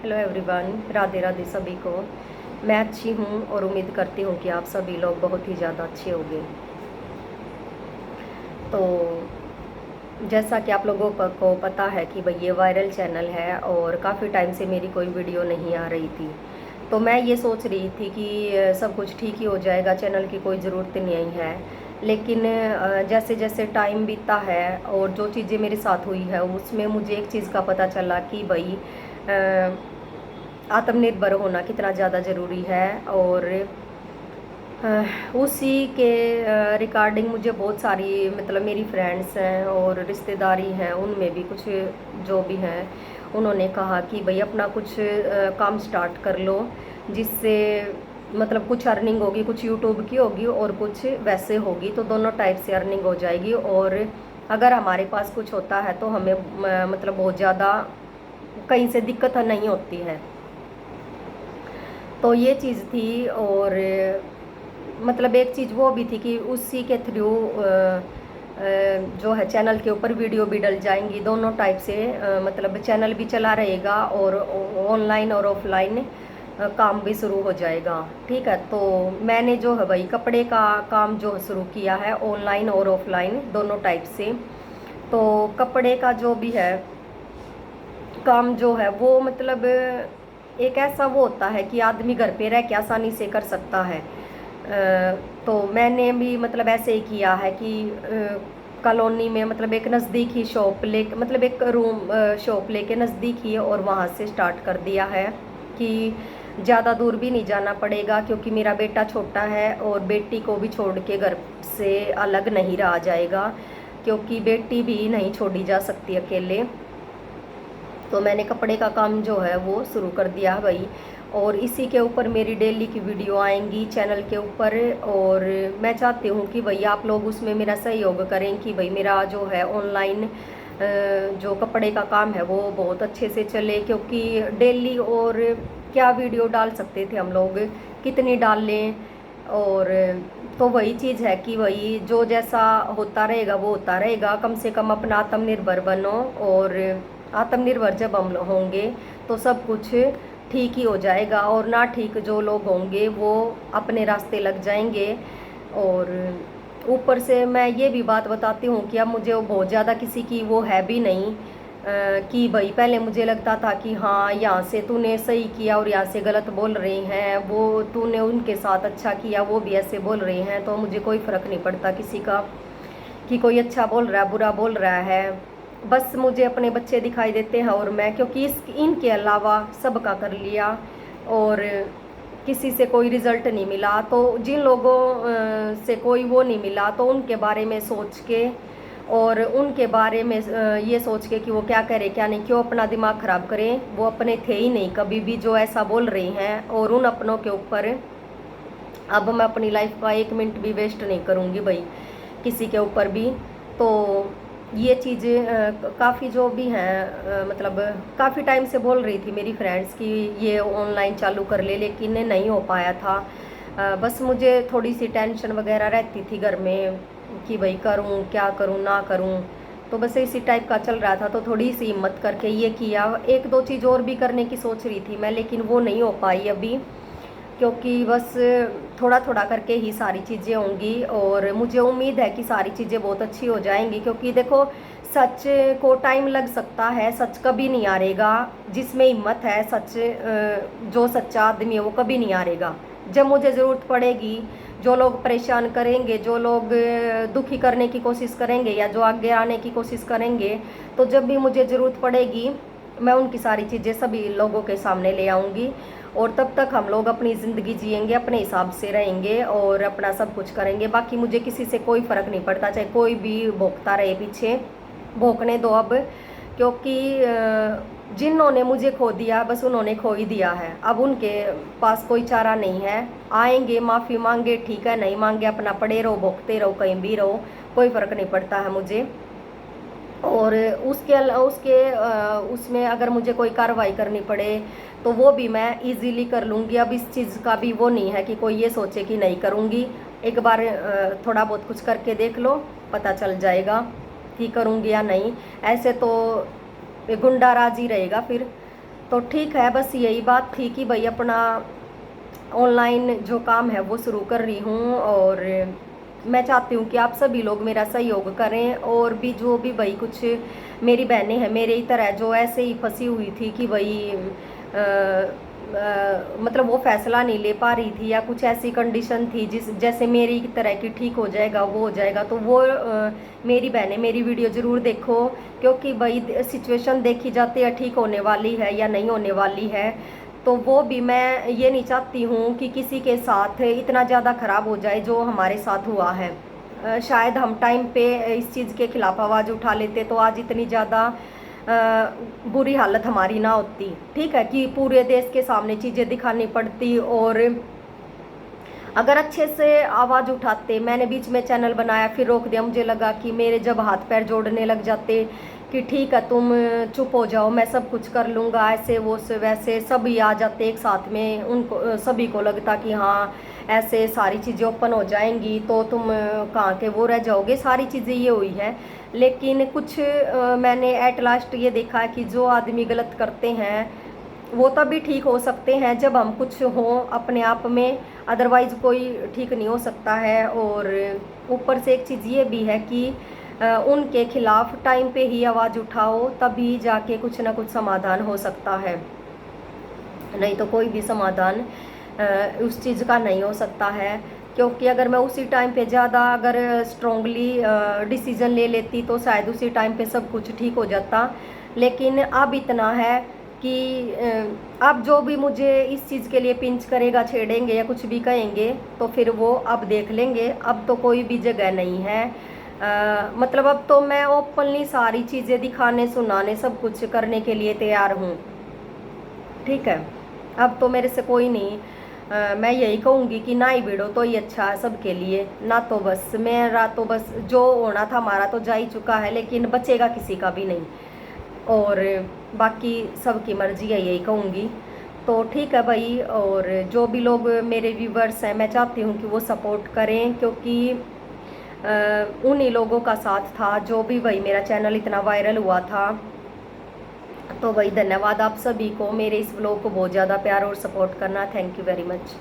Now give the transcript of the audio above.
Hello everyone, Radhe Radhe सभी को। मैं अच्छी हूँ और उम्मीद करती हूँ कि आप सभी लोग बहुत ही ज़्यादा अच्छे होंगे। तो जैसा कि आप लोगों को पता है कि भाई ये वायरल चैनल है और काफ़ी टाइम से मेरी कोई वीडियो नहीं आ रही थी। तो मैं ये सोच रही थी कि सब कुछ ठीक ही हो जाएगा, चैनल की कोई ज़रूरत नहीं है। लेकिन जैसे जैसे टाइम बीता है और जो चीज़ें मेरे साथ हुई है उसमें मुझे एक चीज़ का पता चला कि भाई आत्मनिर्भर होना कितना ज़्यादा ज़रूरी है। और उसी के रिगार्डिंग मुझे बहुत सारी मतलब मेरी फ्रेंड्स हैं और रिश्तेदारी हैं, उनमें भी कुछ जो भी हैं उन्होंने कहा कि भाई अपना कुछ काम स्टार्ट कर लो, जिससे मतलब कुछ अर्निंग होगी, कुछ यूट्यूब की होगी और कुछ वैसे होगी, तो दोनों टाइप से अर्निंग हो जाएगी। और अगर हमारे पास कुछ होता है तो हमें मतलब बहुत ज़्यादा कहीं से दिक्कत नहीं होती है। तो ये चीज़ थी। और मतलब एक चीज़ वो भी थी कि उसी के थ्रू जो है चैनल के ऊपर वीडियो भी डल जाएंगी, दोनों टाइप से मतलब चैनल भी चला रहेगा और ऑनलाइन और ऑफलाइन काम भी शुरू हो जाएगा। ठीक है, तो मैंने जो है भाई कपड़े का काम जो शुरू किया है ऑनलाइन और ऑफलाइन दोनों टाइप से। तो कपड़े का जो भी है काम जो है वो मतलब एक ऐसा वो होता है कि आदमी घर पे रह के आसानी से कर सकता है। तो मैंने भी मतलब ऐसे ही किया है कि कॉलोनी में मतलब एक नज़दीक ही शॉप ले मतलब एक रूम शॉप लेके नज़दीक ही और वहाँ से स्टार्ट कर दिया है कि ज़्यादा दूर भी नहीं जाना पड़ेगा, क्योंकि मेरा बेटा छोटा है और बेटी को भी छोड़ के घर से अलग नहीं रहा जाएगा, क्योंकि बेटी भी नहीं छोड़ी जा सकती अकेले। तो मैंने कपड़े का काम जो है वो शुरू कर दिया है भाई, और इसी के ऊपर मेरी डेली की वीडियो आएंगी चैनल के ऊपर। और मैं चाहती हूँ कि भाई आप लोग उसमें मेरा सहयोग करें कि भाई मेरा जो है ऑनलाइन जो कपड़े का काम है वो बहुत अच्छे से चले, क्योंकि डेली और क्या वीडियो डाल सकते थे हम लोग, कितनी डाल लें। और तो वही चीज़ है कि वही जो जैसा होता रहेगा वो होता रहेगा, कम से कम अपना आत्मनिर्भर बनो। और आत्मनिर्भर जब हम होंगे तो सब कुछ ठीक ही हो जाएगा, और ना ठीक जो लोग होंगे वो अपने रास्ते लग जाएंगे। और ऊपर से मैं ये भी बात बताती हूँ कि अब मुझे वो बहुत ज़्यादा किसी की वो है भी नहीं कि भाई पहले मुझे लगता था कि हाँ यहाँ से तूने सही किया और यहाँ से गलत बोल रहे हैं, वो तूने उनके साथ अच्छा किया वो भी ऐसे बोल रहे हैं, तो मुझे कोई फ़र्क नहीं पड़ता किसी का कि कोई अच्छा बोल रहा है बुरा बोल रहा है। बस मुझे अपने बच्चे दिखाई देते हैं और मैं, क्योंकि इस इनके अलावा सबका कर लिया और किसी से कोई रिजल्ट नहीं मिला, तो जिन लोगों से कोई वो नहीं मिला तो उनके बारे में सोच के और उनके बारे में ये सोच के कि वो क्या करे क्या नहीं, क्यों अपना दिमाग ख़राब करें, वो अपने थे ही नहीं कभी भी जो ऐसा बोल रही हैं। और उन अपनों के ऊपर अब मैं अपनी लाइफ का 1 मिनट भी वेस्ट नहीं करूँगी भाई किसी के ऊपर भी। तो ये चीज़ें काफ़ी जो भी हैं मतलब काफ़ी टाइम से बोल रही थी मेरी फ्रेंड्स कि ये ऑनलाइन चालू कर ले, लेकिन नहीं हो पाया था। बस मुझे थोड़ी सी टेंशन वगैरह रहती थी घर में कि भाई करूं क्या करूं ना करूं, तो बस इसी टाइप का चल रहा था। तो थोड़ी सी हिम्मत करके ये किया, एक दो चीज़ और भी करने की सोच रही थी मैं, लेकिन वो नहीं हो पाई अभी, क्योंकि बस थोड़ा थोड़ा करके ही सारी चीज़ें होंगी। और मुझे उम्मीद है कि सारी चीज़ें बहुत अच्छी हो जाएंगी, क्योंकि देखो सच को टाइम लग सकता है, सच कभी नहीं हारेगा। जिसमें हिम्मत है सच जो सच्चा आदमी है वो कभी नहीं हारेगा। जब मुझे ज़रूरत पड़ेगी, जो लोग परेशान करेंगे, जो लोग दुखी करने की कोशिश करेंगे या जो आगे आने की कोशिश करेंगे, तो जब भी मुझे ज़रूरत पड़ेगी मैं उनकी सारी चीज़ें सभी लोगों के सामने ले आऊँगी। और तब तक हम लोग अपनी ज़िंदगी जिएंगे, अपने हिसाब से रहेंगे और अपना सब कुछ करेंगे। बाकी मुझे किसी से कोई फ़र्क नहीं पड़ता, चाहे कोई भी भोंकता रहे पीछे, भोंकने दो अब, क्योंकि जिन्होंने मुझे खो दिया बस उन्होंने खो ही दिया है, अब उनके पास कोई चारा नहीं है। आएंगे माफ़ी मांगे ठीक है, नहीं मांगे अपना पड़े रहो, भोंकते रहो, कहीं भी रहो, कोई फ़र्क नहीं पड़ता है मुझे। और उसमें अगर मुझे कोई कार्रवाई करनी पड़े तो वो भी मैं इजीली कर लूँगी। अब इस चीज़ का भी वो नहीं है कि कोई ये सोचे कि नहीं करूँगी। एक बार थोड़ा बहुत कुछ करके देख लो, पता चल जाएगा कि करूँगी या नहीं। ऐसे तो गुंडा राज ही रहेगा फिर, तो ठीक है, बस यही बात थी कि भाई अपना ऑनलाइन जो काम है वो शुरू कर रही हूँ, और मैं चाहती हूँ कि आप सभी लोग मेरा सहयोग करें। और भी जो भी भाई कुछ मेरी बहनें हैं मेरे ही तरह जो ऐसे ही फंसी हुई थी कि भाई मतलब वो फैसला नहीं ले पा रही थी, या कुछ ऐसी कंडीशन थी जिस जैसे मेरी तरह की ठीक हो जाएगा वो हो जाएगा, तो वो मेरी बहनें मेरी वीडियो ज़रूर देखो, क्योंकि भाई सिचुएशन देखी जाती है ठीक होने वाली है या नहीं होने वाली है। तो वो भी मैं ये नहीं चाहती हूँ कि किसी के साथ इतना ज़्यादा ख़राब हो जाए जो हमारे साथ हुआ है। शायद हम टाइम पे इस चीज़ के खिलाफ आवाज़ उठा लेते तो आज इतनी ज़्यादा बुरी हालत हमारी ना होती। ठीक है, कि पूरे देश के सामने चीज़ें दिखानी पड़ती, और अगर अच्छे से आवाज़ उठाते। मैंने बीच में चैनल बनाया फिर रोक दिया, मुझे लगा कि मेरे जब हाथ पैर जोड़ने लग जाते कि ठीक है तुम चुप हो जाओ मैं सब कुछ कर लूँगा, ऐसे वो से वैसे सभी आ जाते एक साथ में, उनको सभी को लगता कि हाँ ऐसे सारी चीज़ें ओपन हो जाएंगी तो तुम कहाँ के वो रह जाओगे, सारी चीज़ें ये हुई है। लेकिन कुछ मैंने एट लास्ट ये देखा कि जो आदमी गलत करते हैं वो तभी ठीक हो सकते हैं जब हम कुछ हों अपने आप में, अदरवाइज कोई ठीक नहीं हो सकता है। और ऊपर से एक चीज़ ये भी है कि उनके खिलाफ टाइम पे ही आवाज़ उठाओ तभी जाके कुछ ना कुछ समाधान हो सकता है, नहीं तो कोई भी समाधान उस चीज़ का नहीं हो सकता है। क्योंकि अगर मैं उसी टाइम पे ज़्यादा अगर स्ट्रोंगली डिसीज़न ले लेती तो शायद उसी टाइम पे सब कुछ ठीक हो जाता। लेकिन अब इतना है कि अब जो भी मुझे इस चीज़ के लिए पिंच करेगा, छेड़ेंगे या कुछ भी कहेंगे तो फिर वो अब देख लेंगे। अब तो कोई भी जगह नहीं है, मतलब अब तो मैं ओपनली सारी चीज़ें दिखाने सुनाने सब कुछ करने के लिए तैयार हूँ। ठीक है, अब तो मेरे से कोई नहीं, मैं यही कहूँगी कि ना ही भिड़ो तो ही अच्छा है सबके लिए, ना तो बस मेरा तो बस जो होना था हमारा तो जा ही चुका है, लेकिन बचेगा किसी का भी नहीं, और बाकी सबकी मर्जी है यही कहूँगी। तो ठीक है भाई, और जो भी लोग मेरे व्यूवर्स हैं मैं चाहती हूँ कि वो सपोर्ट करें, क्योंकि उन्हीं लोगों का साथ था जो भी भाई मेरा चैनल इतना वायरल हुआ था। तो भाई धन्यवाद आप सभी को, मेरे इस व्लॉग को बहुत ज़्यादा प्यार और सपोर्ट करना। Thank you very much.